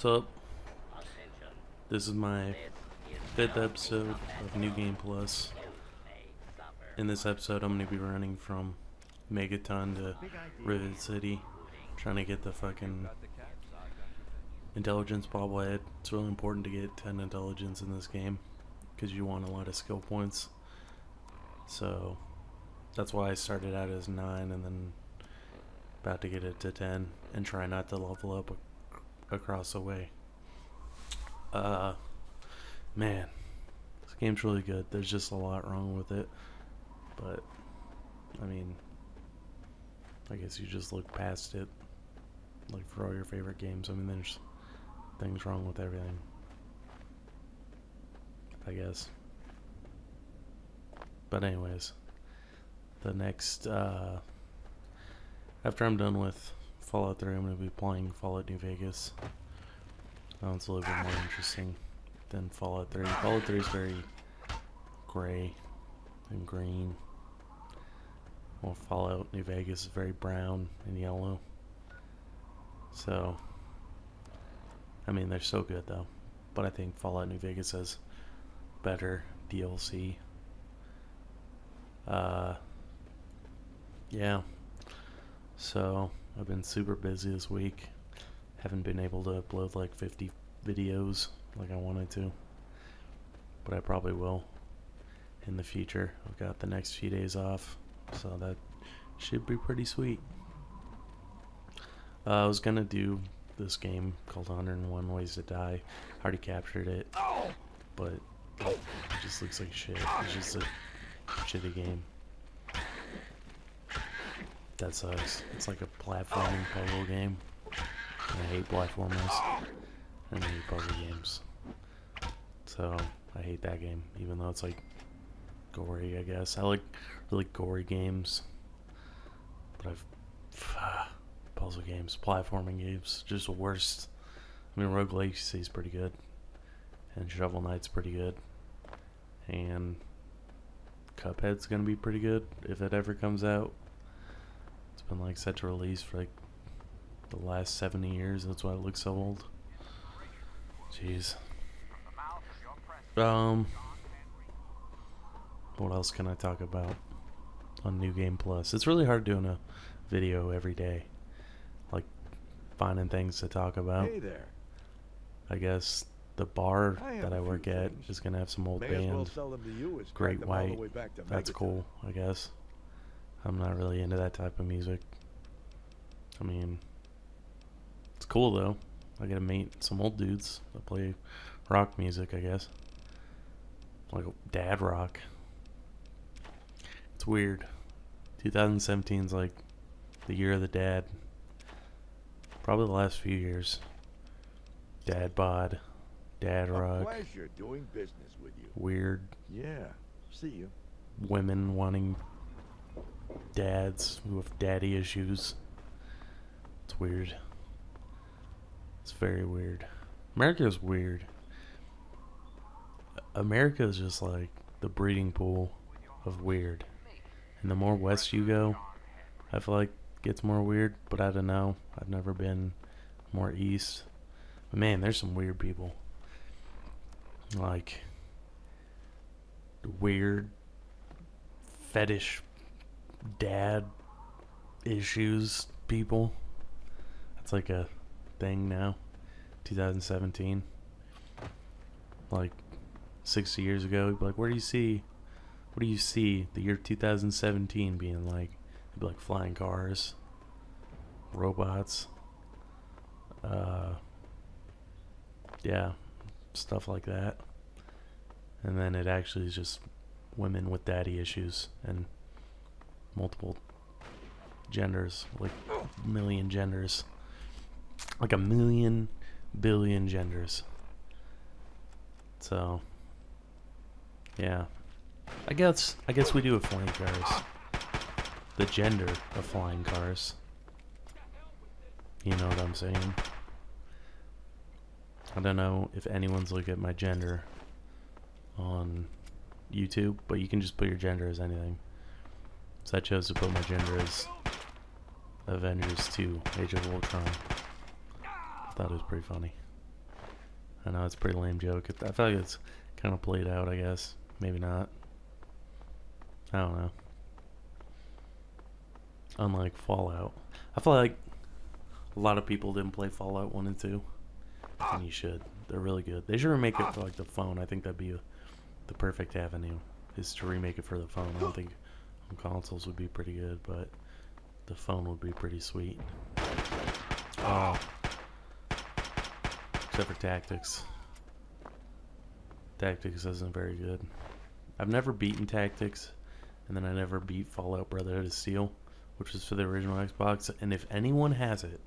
What's up? This is my 5th episode of New Game Plus. In this episode, I'm going to be running from Megaton to Rivet City, trying to get the fucking intelligence bobblehead. It's really important to get 10 intelligence in this game, because you want a lot of skill points. So, that's why I started out as 9 and then about to get it to 10, and try not to level up across the way. Man, this game's really good. There's just a lot wrong with it, but I mean, I guess you just look past it. Like for all your favorite games, I mean, there's things wrong with everything, I guess. But anyways, the next after I'm done with Fallout 3, I'm going to be playing Fallout New Vegas. It's a little bit more interesting than Fallout 3. Fallout 3 is very gray and green, while Fallout New Vegas is very brown and yellow. So, I mean, they're so good though, but I think Fallout New Vegas has better DLC. Yeah. So, I've been super busy this week. Haven't been able to upload like 50 videos like I wanted to, but I probably will in the future. I've got the next few days off, so that should be pretty sweet. I was gonna do this game called 101 Ways to Die. I already captured it, but it just looks like shit. It's just a shitty game. That sucks. It's like a platforming puzzle game. I hate platformers and I hate puzzle games, so I hate that game, even though it's like gory, I guess. I like really gory games, but puzzle games, platforming games, just the worst. I mean, Rogue Legacy is pretty good, and Shovel Knight's pretty good, and Cuphead's gonna be pretty good if it ever comes out. It's been like set to release for like the last 70 years. That's why it looks so old. Jeez. What else can I talk about on New Game Plus? It's really hard doing a video every day, like finding things to talk about. Hey there. I guess the bar that I work at is gonna have some old band, Great White. That's cool, I guess. I'm not really into that type of music. I mean, it's cool though. I get to meet some old dudes that play rock music, I guess. Like dad rock. It's weird. 2017 is like the year of the dad. Probably the last few years. Dad bod, dad rock. Pleasure doing business with you. Weird. Yeah. See you. Women wanting dads who have daddy issues. It's weird. It's very weird. America is weird. America is just like the breeding pool of weird. And the more west you go, I feel like it gets more weird, but I don't know. I've never been more east. But man, there's some weird people. Like weird fetish dad issues people. That's like a thing now. 2017. Like 60 years ago, you'd be like, what do you see the year 2017 being like? It'd be like flying cars, robots, yeah, stuff like that. And then it actually is just women with daddy issues and multiple genders, like a million genders, like a million billion genders. So yeah, I guess we do have flying cars. The gender of flying cars, you know what I'm saying? I don't know if anyone's looking at my gender on YouTube, but you can just put your gender as anything. So I chose to put my gender as Avengers 2, Age of Ultron. I thought it was pretty funny. I know it's a pretty lame joke. I feel like it's kind of played out, I guess. Maybe not. I don't know. Unlike Fallout. I feel like a lot of people didn't play Fallout 1 and 2. And you should. They're really good. They should remake it for like the phone. I think that'd be the perfect avenue, is to remake it for the phone. I don't think on consoles would be pretty good, but the phone would be pretty sweet. Except for Tactics. Tactics isn't very good. I've never beaten Tactics, and then I never beat Fallout Brotherhood of Steel, which was for the original Xbox. And if anyone has it,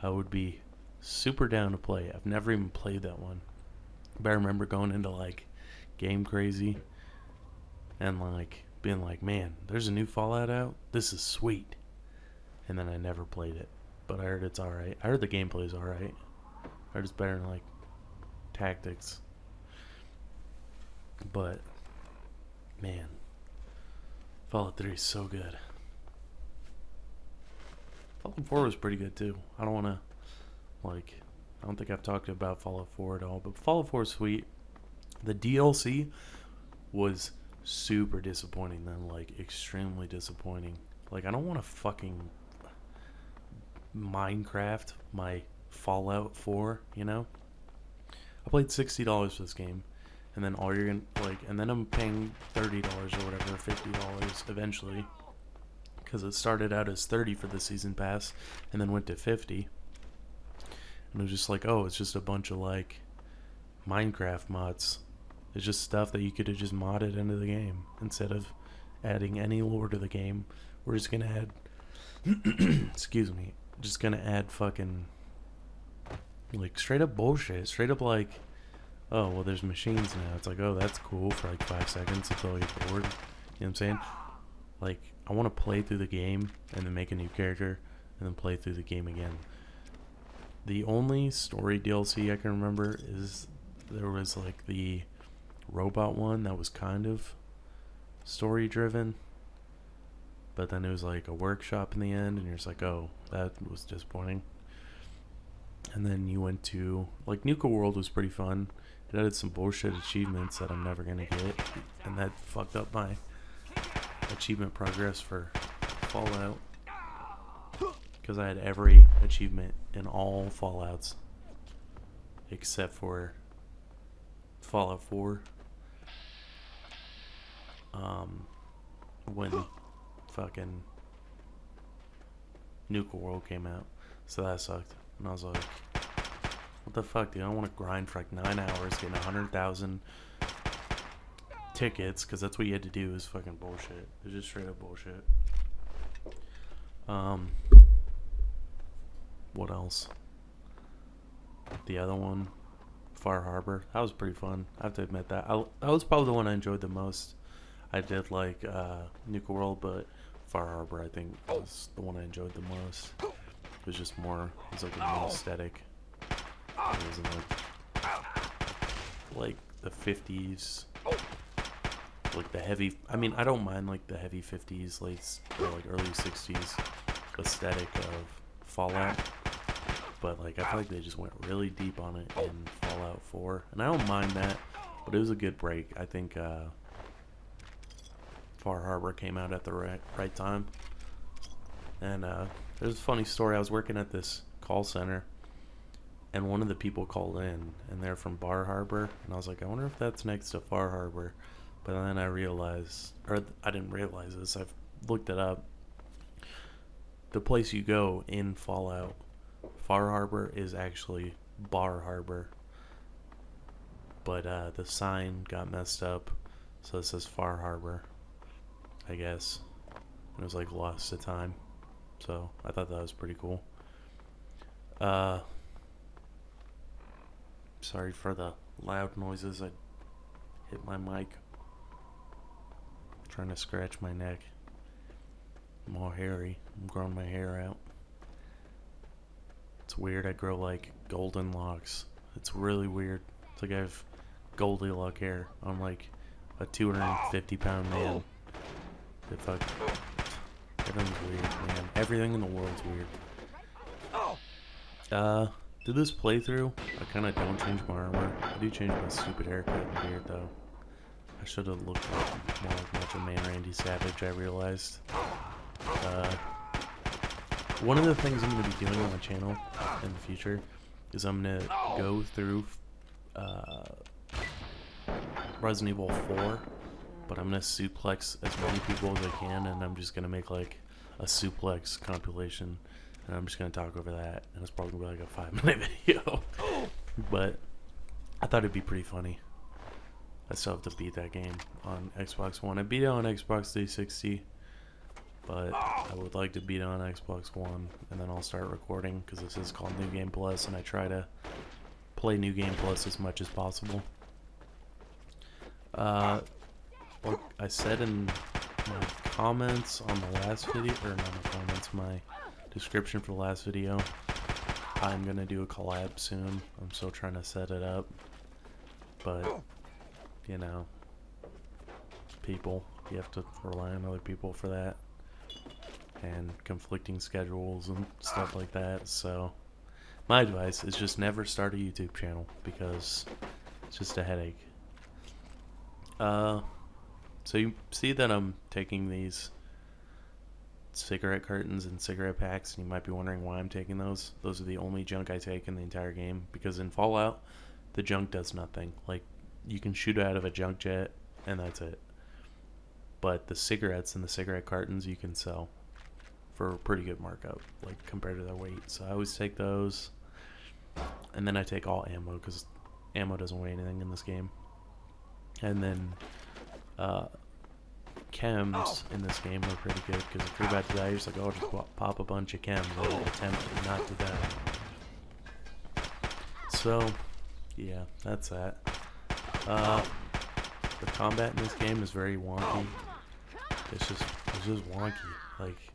I would be super down to play. I've never even played that one, but I remember going into like Game Crazy and like being like, man, there's a new Fallout out, this is sweet. And then I never played it, but I heard it's alright. I heard the gameplay is alright. I heard it's better than like Tactics. But man, Fallout 3 is so good. Fallout 4 was pretty good too. I don't think I've talked about Fallout 4 at all, but Fallout 4 is sweet. The DLC was super disappointing then, like extremely disappointing. Like, I don't want to fucking Minecraft my Fallout 4, you know? I played $60 for this game, and then all you're gonna and then I'm paying $30 or whatever, $50 eventually, because it started out as $30 for the season pass, and then went to $50. And it was just like, oh, it's just a bunch of like Minecraft mods. It's just stuff that you could have just modded into the game instead of adding any lore to the game. We're just gonna add excuse me, just gonna add fucking like straight up bullshit. Straight up like, oh well, there's machines now. It's like, oh, that's cool for like 5 seconds until you get bored. You know what I'm saying? Like, I want to play through the game and then make a new character and then play through the game again. The only story DLC I can remember is there was like the robot one that was kind of story driven, but then it was like a workshop in the end, and you're just like, oh, that was disappointing. And then you went to like Nuka World was pretty fun. It added some bullshit achievements that I'm never gonna get, and that fucked up my achievement progress for Fallout, because I had every achievement in all Fallouts except for Fallout 4. When fucking Nuka World came out, so that sucked. And I was like, what the fuck, dude? I don't want to grind for like 9 hours, getting 100,000 tickets, because that's what you had to do. Is fucking bullshit. It's just straight up bullshit. What else? The other one, Far Harbor. That was pretty fun. I have to admit that. That was probably the one I enjoyed the most. I did like Nuka World, but Far Harbor I think was the one I enjoyed the most. It was just more, it was like a new aesthetic. It wasn't like the 50s, like the heavy, I mean, I don't mind like the heavy 50s, or like early 60s aesthetic of Fallout, but like I feel like they just went really deep on it in Fallout 4, and I don't mind that, but it was a good break. I think Far Harbor came out at the right time. And there's a funny story. I was working at this call center, and one of the people called in, and they're from Bar Harbor, and I was like, I wonder if that's next to Far Harbor. But then I realized, or I didn't realize this, I've looked it up. The place you go in Fallout, Far Harbor, is actually Bar Harbor. But the sign got messed up, so it says Far Harbor, I guess. It was like lost to time. So I thought that was pretty cool. Sorry for the loud noises. I hit my mic. I'm trying to scratch my neck. I'm all hairy. I'm growing my hair out. It's weird. I grow like golden locks. It's really weird. It's like I have Goldilocks hair. I'm like a 250-pound man. If I... Everything's weird, man. Everything in the world's weird. Through this playthrough, I kind of don't change my armor. I do change my stupid haircut and beard, though. I should have looked more like Macho Man Randy Savage, I realized. One of the things I'm going to be doing on my channel in the future is I'm going to go through Resident Evil 4, but I'm going to suplex as many people as I can, and I'm just going to make like a suplex compilation, and I'm just going to talk over that, and it's probably going to be like a 5-minute video. But I thought it'd be pretty funny. I still have to beat that game on Xbox One. I beat it on Xbox 360, but I would like to beat it on Xbox One, and then I'll start recording, because this is called New Game Plus, and I try to play New Game Plus as much as possible. Like I said in my comments on the last video, or not my comments, my description for the last video, I'm gonna do a collab soon. I'm still trying to set it up, but you know, people, you have to rely on other people for that, and conflicting schedules and stuff like that. So my advice is just never start a YouTube channel, because it's just a headache. So you see that I'm taking these cigarette cartons and cigarette packs, and you might be wondering why I'm taking those. Those are the only junk I take in the entire game, because in Fallout, the junk does nothing. Like, you can shoot out of a junk jet, and that's it. But the cigarettes and the cigarette cartons you can sell for a pretty good markup, like, compared to their weight. So I always take those, and then I take all ammo, because ammo doesn't weigh anything in this game. And then chems in this game are pretty good, because if you're about to die, you're just like, oh, just pop a bunch of chems or attempt not to die. So yeah, that's that. The combat in this game is very wonky. It's just wonky. Like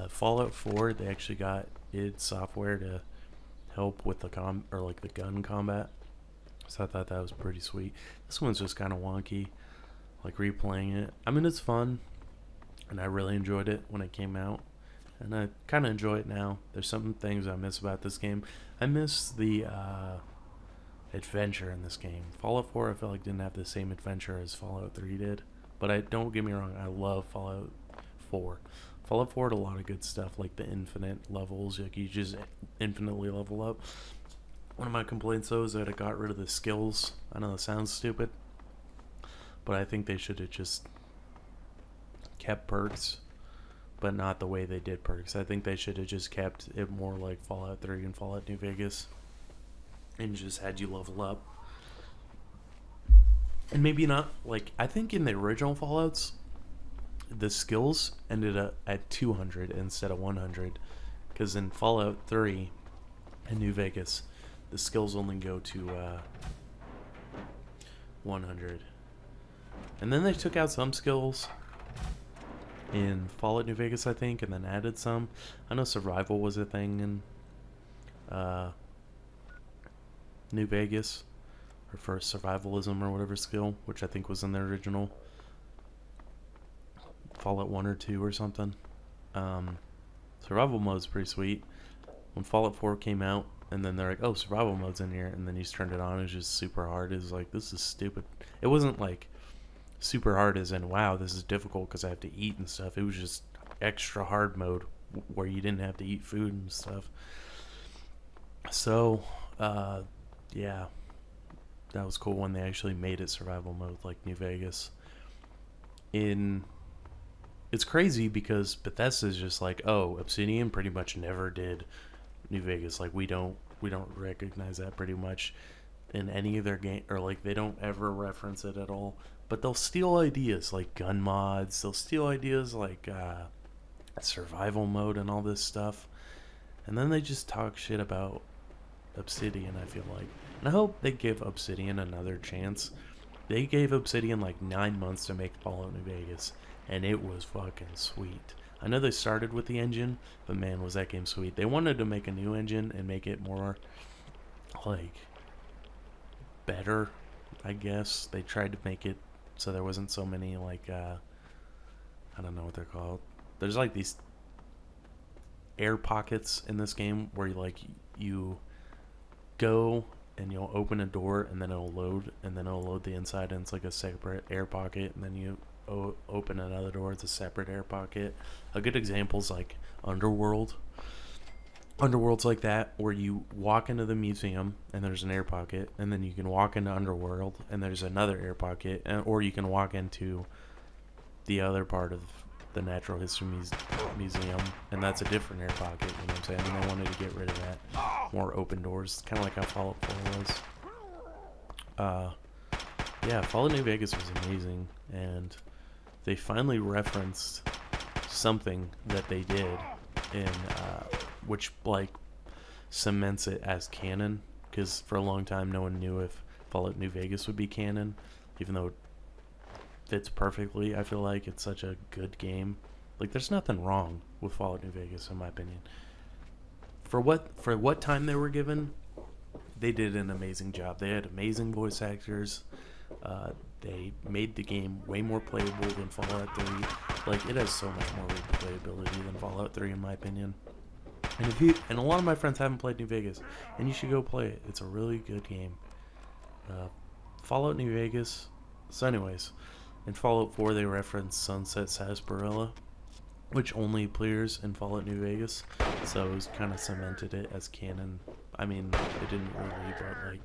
Fallout 4, they actually got id Software to help with the the gun combat. So I thought that was pretty sweet. This one's just kind of wonky, like replaying it. I mean, it's fun, and I really enjoyed it when it came out, and I kind of enjoy it now. There's some things I miss about this game. I miss the adventure in this game. Fallout 4, I felt like didn't have the same adventure as Fallout 3 did, but don't get me wrong, I love Fallout 4. Fallout 4 had a lot of good stuff, like the infinite levels. Like, you just infinitely level up. One of my complaints, though, is that it got rid of the skills. I know that sounds stupid, but I think they should have just kept perks, but not the way they did perks. I think they should have just kept it more like Fallout 3 and Fallout New Vegas, and just had you level up. And maybe not, like, I think in the original Fallouts, the skills ended up at 200 instead of 100, because in Fallout 3 and New Vegas, the skills only go to 100. And then they took out some skills in Fallout New Vegas, I think, and then added some. I know survival was a thing in New Vegas, or for survivalism or whatever skill, which I think was in the original Fallout 1 or 2 or something. Survival mode's pretty sweet. When Fallout 4 came out, and then they're like, oh, survival mode's in here, and then you just turned it on, it was just super hard. It was like, this is stupid. It wasn't like super hard as in, wow, this is difficult because I have to eat and stuff. It was just extra hard mode where you didn't have to eat food and stuff. So yeah, that was cool when they actually made it survival mode like New Vegas. It's crazy because Bethesda's just like, oh, Obsidian pretty much never did New Vegas. Like, we don't recognize that pretty much in any of their game, or like they don't ever reference it at all. But they'll steal ideas like gun mods. They'll steal ideas like survival mode and all this stuff, and then they just talk shit about Obsidian, I feel like. And I hope they give Obsidian another chance. They gave Obsidian like 9 months to make Fallout New Vegas, and it was fucking sweet. I know they started with the engine, but man, was that game sweet. They wanted to make a new engine and make it more, like, better, I guess. They tried to make it so there wasn't so many, like, I don't know what they're called. There's, like, these air pockets in this game where, you, like, you go and you'll open a door and then it'll load, and then it'll load the inside, and it's like a separate air pocket, and then you open another door, it's a separate air pocket. A good example is like Underworld. Underworld's like that, where you walk into the museum and there's an air pocket, and then you can walk into Underworld and there's another air pocket, or you can walk into the other part of the Natural History Museum, and that's a different air pocket. You know what I'm saying? And they wanted to get rid of that, more open doors, kind of like how Fallout 4 was. Yeah, Fallout New Vegas was amazing, and they finally referenced something that they did in which like cements it as canon, because for a long time no one knew if Fallout New Vegas would be canon, even though it fits perfectly. I feel like it's such a good game. Like, there's nothing wrong with Fallout New Vegas in my opinion. For what time they were given, they did an amazing job. They had amazing voice actors. They made the game way more playable than Fallout 3. Like, it has so much more replayability than Fallout 3 in my opinion. And a lot of my friends haven't played New Vegas, and you should go play it. It's a really good game. Fallout New Vegas. So anyways, in Fallout 4 they referenced Sunset Sarsaparilla, which only appears in Fallout New Vegas, so it was kind of cemented it as canon. I mean, it didn't really, but like,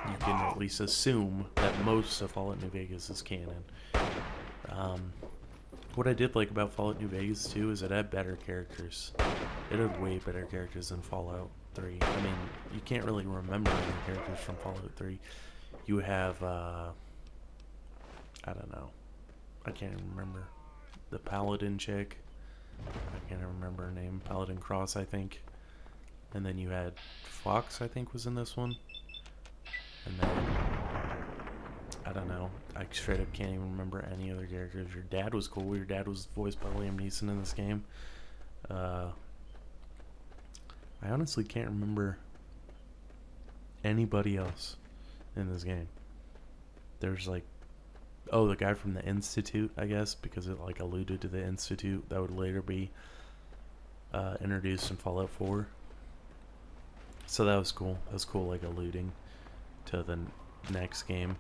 you can at least assume that most of Fallout New Vegas is canon. What I did like about Fallout New Vegas too is it had better characters. It had way better characters than Fallout 3. I mean, you can't really remember any characters from Fallout 3. You have, I don't know. I can't even remember. The Paladin chick. I can't even remember her name. Paladin Cross, I think. And then you had Fox, I think, was in this one. And then, I don't know. I straight up can't even remember any other characters. Your dad was cool. Your dad was voiced by Liam Neeson in this game. I honestly can't remember anybody else in this game. There's like, oh, the guy from the Institute, I guess, because it like alluded to the Institute that would later be introduced in Fallout 4. So that was cool. That was cool, like alluding to the next game.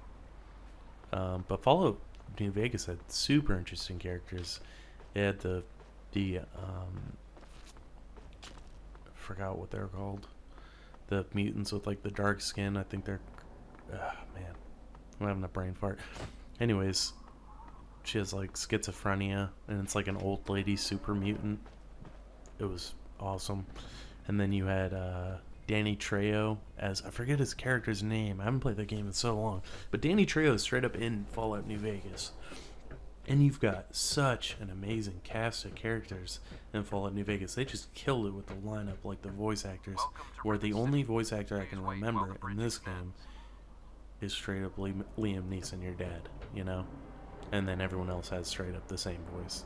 But Fallout New Vegas had super interesting characters. It had the forgot what they're called. The mutants with like the dark skin. I think they're, man, I'm having a brain fart. Anyways, she has like schizophrenia, and it's like an old lady super mutant. It was awesome. And then you had Danny Trejo as, I forget his character's name. I haven't played that game in so long. But Danny Trejo is straight up in Fallout New Vegas. And you've got such an amazing cast of characters in Fallout New Vegas. They just killed it with the lineup, like the voice actors. Where the only voice actor I can remember in this game is straight up Liam Neeson, your dad, you know? And then everyone else has straight up the same voice.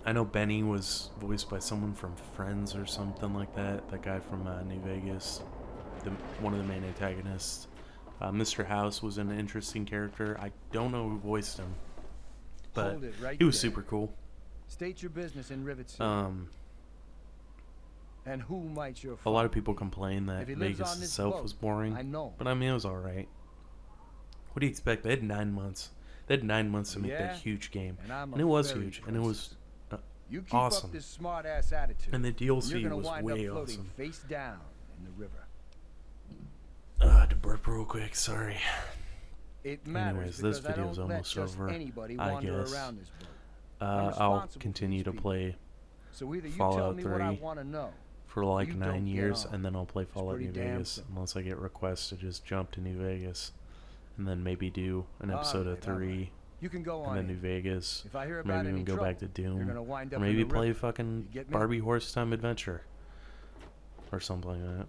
I know Benny was voiced by someone from Friends or something like that. That guy from New Vegas, one of the main antagonists. Mr. House was an interesting character. I don't know who voiced him, but he was super cool. State your business in Rivet City. And who might your a lot of people complain that Vegas itself was boring. I know. But I mean, it was alright. What do you expect? They had 9 months. They had 9 months to make that huge game. And it was huge. And it was you keep awesome. Up this smart ass attitude. And the DLC you're was wind way up floating awesome. Face down in the river. To burp real quick, sorry. It matters. Anyways, this video's almost over, I guess. I'll continue to play Fallout 3 for like 9 years, and then I'll play Fallout New Vegas unless I get requests to just jump to New Vegas, and then maybe do an episode of 3, you can go and then New Vegas, if I hear maybe about even go back to Doom, wind or up maybe in the play river. fucking Barbie Horse Time Adventure, or something like that.